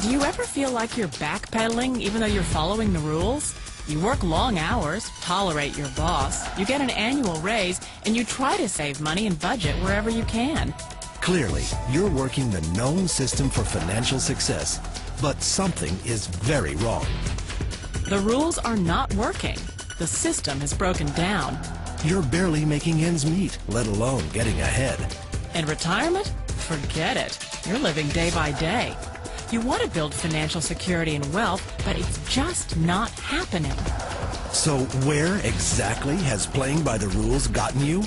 Do you ever feel like you're backpedaling even though you're following the rules? You work long hours, tolerate your boss, you get an annual raise, and you try to save money and budget wherever you can. Clearly, you're working the known system for financial success, but something is very wrong. The rules are not working. The system has broken down. You're barely making ends meet, let alone getting ahead. And retirement? Forget it. You're living day by day. You want to build financial security and wealth, but it's just not happening. So where exactly has playing by the rules gotten you?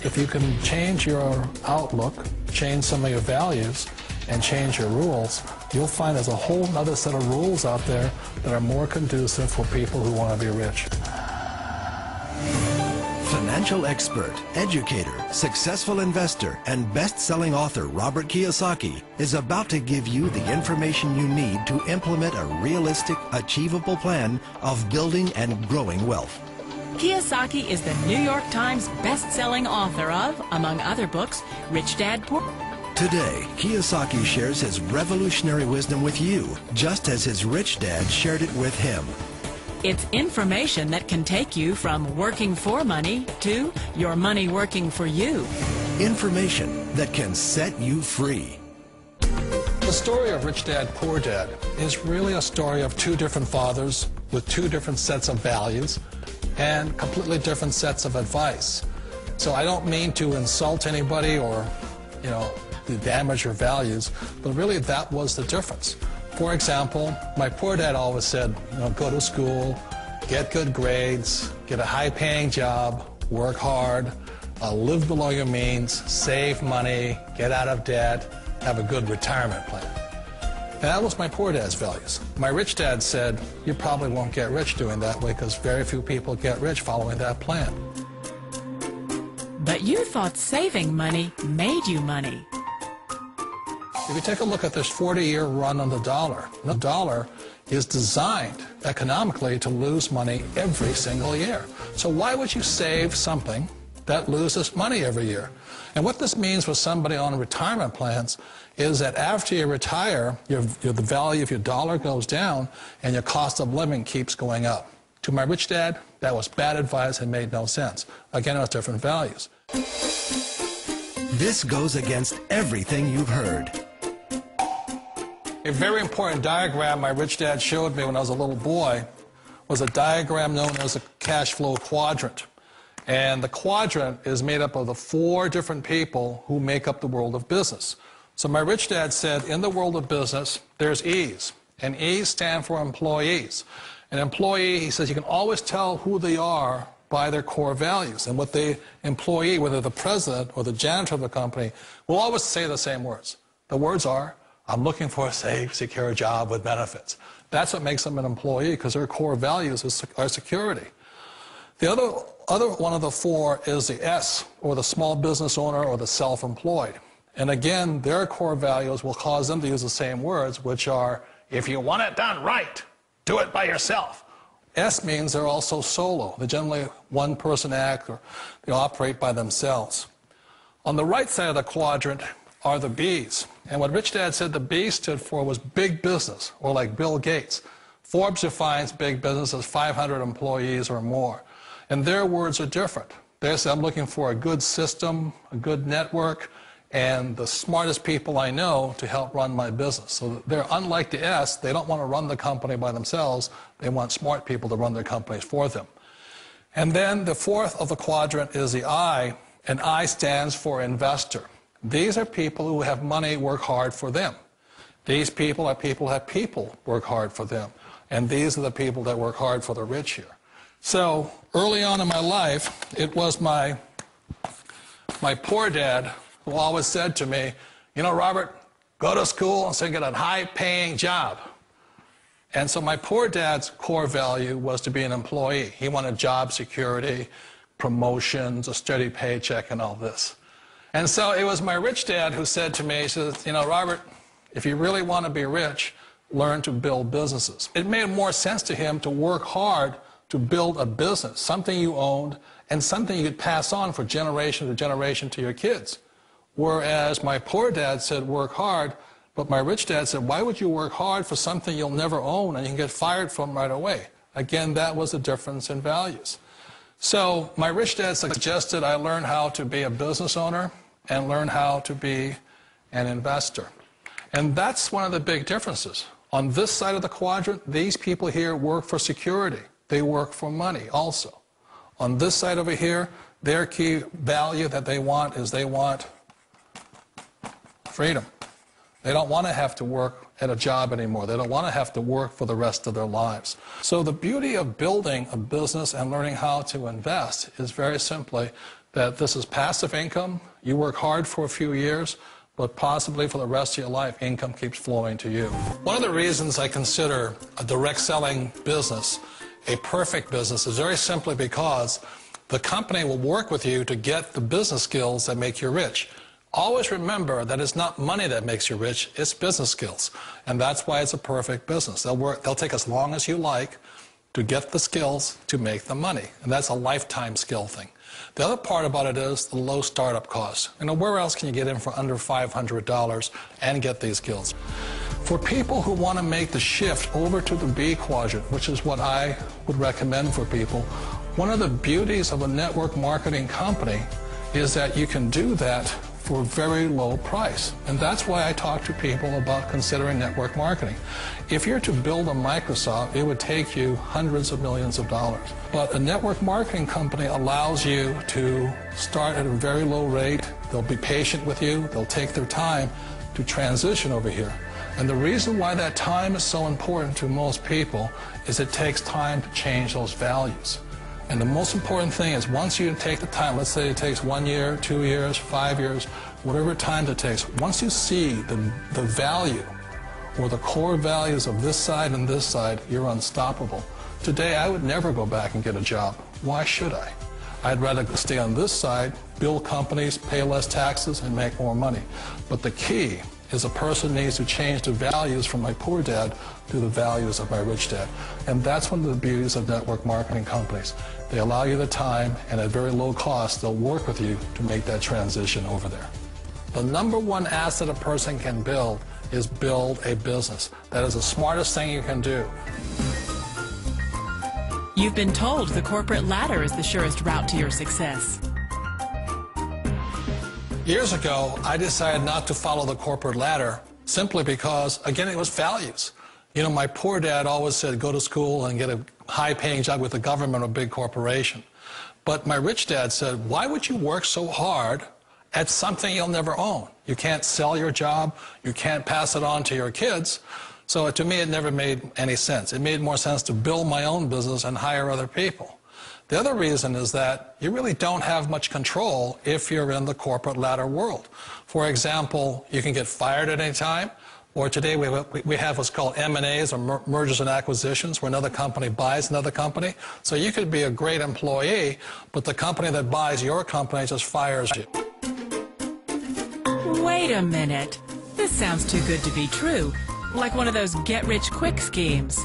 If you can change your outlook, change some of your values, and change your rules, you'll find there's a whole other set of rules out there that are more conducive for people who want to be rich. Financial expert, educator, successful investor, and best-selling author Robert Kiyosaki is about to give you the information you need to implement a realistic, achievable plan of building and growing wealth. Kiyosaki is the New York Times best-selling author of, among other books, Rich Dad, Poor Dad. Today, Kiyosaki shares his revolutionary wisdom with you, just as his rich dad shared it with him. It's information that can take you from working for money to your money working for you. Information that can set you free. The story of Rich Dad, Poor Dad is really a story of two different fathers with two different sets of values and completely different sets of advice. So I don't mean to insult anybody or, to damage your values, but really that was the difference. For example, my poor dad always said, go to school, get good grades, get a high-paying job, work hard, live below your means, save money, get out of debt, have a good retirement plan. And that was my poor dad's values. My rich dad said, you probably won't get rich doing that way because very few people get rich following that plan. But you thought saving money made you money. If you take a look at this 40-year run on the dollar is designed economically to lose money every single year. So why would you save something that loses money every year? And what this means for somebody on retirement plans is that after you retire, the value of your dollar goes down and your cost of living keeps going up. To my rich dad, that was bad advice and made no sense. Again, it was different values. This goes against everything you've heard. A very important diagram my rich dad showed me when I was a little boy was a diagram known as a cash flow quadrant. And the quadrant is made up of the four different people who make up the world of business. So my rich dad said, in the world of business, there's E's. And E's stand for employees. An employee, he says, you can always tell who they are by their core values. And what the employee, whether the president or the janitor of the company, will always say the same words. The words are, I'm looking for a safe, secure job with benefits. That's what makes them an employee, because their core values are security. The other one of the four is the S, or the small business owner or the self-employed. And again, their core values will cause them to use the same words, which are, if you want it done right, do it by yourself. S means they're also solo. They're generally one-person act, or they operate by themselves. On the right side of the quadrant are the B's. And what Rich Dad said the B stood for was big business, or like Bill Gates. Forbes defines big business as 500 employees or more. And their words are different. They say, I'm looking for a good system, a good network, and the smartest people I know to help run my business. So they're unlike the S. They don't want to run the company by themselves. They want smart people to run their companies for them. And then the fourth of the quadrant is the I, and I stands for investor. These are people who have money work hard for them. These people are people who have people work hard for them. And these are the people that work hard for the rich here. So early on in my life, it was my poor dad who always said to me, Robert, go to school and so get a high-paying job. And so my poor dad's core value was to be an employee. He wanted job security, promotions, a steady paycheck, and all this. And so it was my rich dad who said to me, he says, Robert, if you really want to be rich, learn to build businesses. It made more sense to him to work hard to build a business, something you owned, and something you could pass on for generation to generation to your kids. Whereas my poor dad said, work hard, But my rich dad said, why would you work hard for something you'll never own and you can get fired from right away? Again, that was the difference in values. So my rich dad suggested I learn how to be a business owner and learn how to be an investor. And that's one of the big differences. On this side of the quadrant, these people here work for security. They work for money also. On this side over here, their key value that they want is they want freedom. They don't want to have to work at a job anymore. They don't want to have to work for the rest of their lives. So the beauty of building a business and learning how to invest is very simply that this is passive income. You work hard for a few years, but possibly for the rest of your life, income keeps flowing to you. One of the reasons I consider a direct selling business a perfect business is very simply because the company will work with you to get the business skills that make you rich. Always remember that it's not money that makes you rich, it's business skills. And that's why it's a perfect business. They'll take as long as you like to get the skills to make the money. And that's a lifetime skill thing. The other part about it is the low startup cost. You know, where else can you get in for under $500 and get these skills? For people who want to make the shift over to the B quadrant, which is what I would recommend for people, one of the beauties of a network marketing company is that you can do that for a very low price. And that's why I talk to people about considering network marketing. If you're to build a Microsoft, it would take you hundreds of millions of dollars. But a network marketing company allows you to start at a very low rate. They'll be patient with you. They'll take their time to transition over here. And the reason why that time is so important to most people is it takes time to change those values. And the most important thing is once you take the time, let's say it takes 1 year, 2 years, 5 years, whatever time it takes, once you see the value or the core values of this side and this side, you're unstoppable. Today, I would never go back and get a job. Why should I? I'd rather stay on this side, build companies, pay less taxes, and make more money. But the key is a person needs to change the values from my poor dad to the values of my rich dad. And that's one of the beauties of network marketing companies. They allow you the time, and at very low cost, they'll work with you to make that transition over there. The number one asset a person can build is build a business. That is the smartest thing you can do. You've been told the corporate ladder is the surest route to your success. Years ago, I decided not to follow the corporate ladder simply because, again, it was values. You know, my poor dad always said, go to school and get a high-paying job with the government or a big corporation. But my rich dad said, why would you work so hard at something you'll never own? You can't sell your job. You can't pass it on to your kids. So to me, it never made any sense. It made more sense to build my own business and hire other people. The other reason is that you really don't have much control if you're in the corporate ladder world. For example, you can get fired at any time, or today we have what's called M&As, or mergers and acquisitions, where another company buys another company. So you could be a great employee, but the company that buys your company just fires you. Wait a minute. This sounds too good to be true. Like one of those get-rich-quick schemes.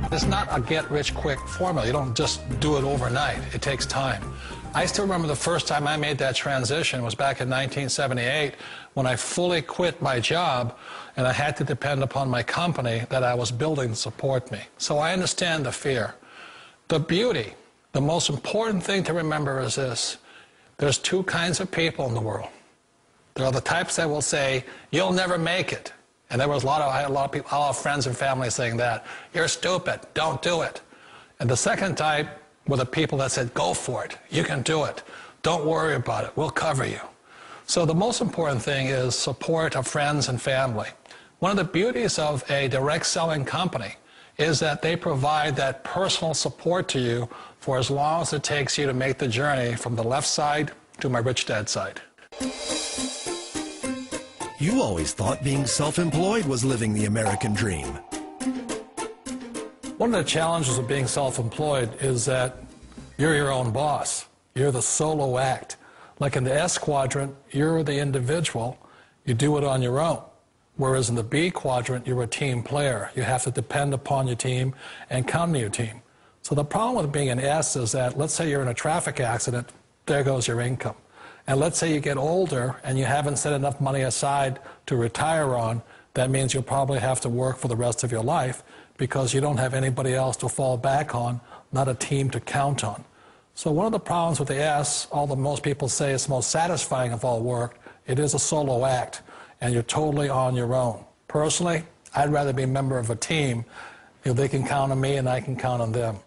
It's not a get-rich-quick formula. You don't just do it overnight. It takes time. I still remember the first time I made that transition was back in 1978 when I fully quit my job and I had to depend upon my company that I was building to support me. So I understand the fear. The beauty, the most important thing to remember is this. There's two kinds of people in the world. There are the types that will say, you'll never make it. And there was I had a lot of people, a lot of friends and family saying that. You're stupid, don't do it. And the second type were the people that said, go for it, you can do it. Don't worry about it, we'll cover you. So the most important thing is support of friends and family. One of the beauties of a direct selling company is that they provide that personal support to you for as long as it takes you to make the journey from the left side to my rich dad side. You always thought being self-employed was living the American dream. One of the challenges of being self-employed is that you're your own boss. You're the solo act. Like in the S quadrant, you're the individual. You do it on your own. Whereas in the B quadrant, you're a team player. You have to depend upon your team and count on your team. So the problem with being an S is that, let's say you're in a traffic accident, there goes your income. And let's say you get older and you haven't set enough money aside to retire on, that means you'll probably have to work for the rest of your life because you don't have anybody else to fall back on, not a team to count on. So one of the problems with the S, although most people say it's the most satisfying of all work, it is a solo act, and you're totally on your own. Personally, I'd rather be a member of a team. They can count on me and I can count on them.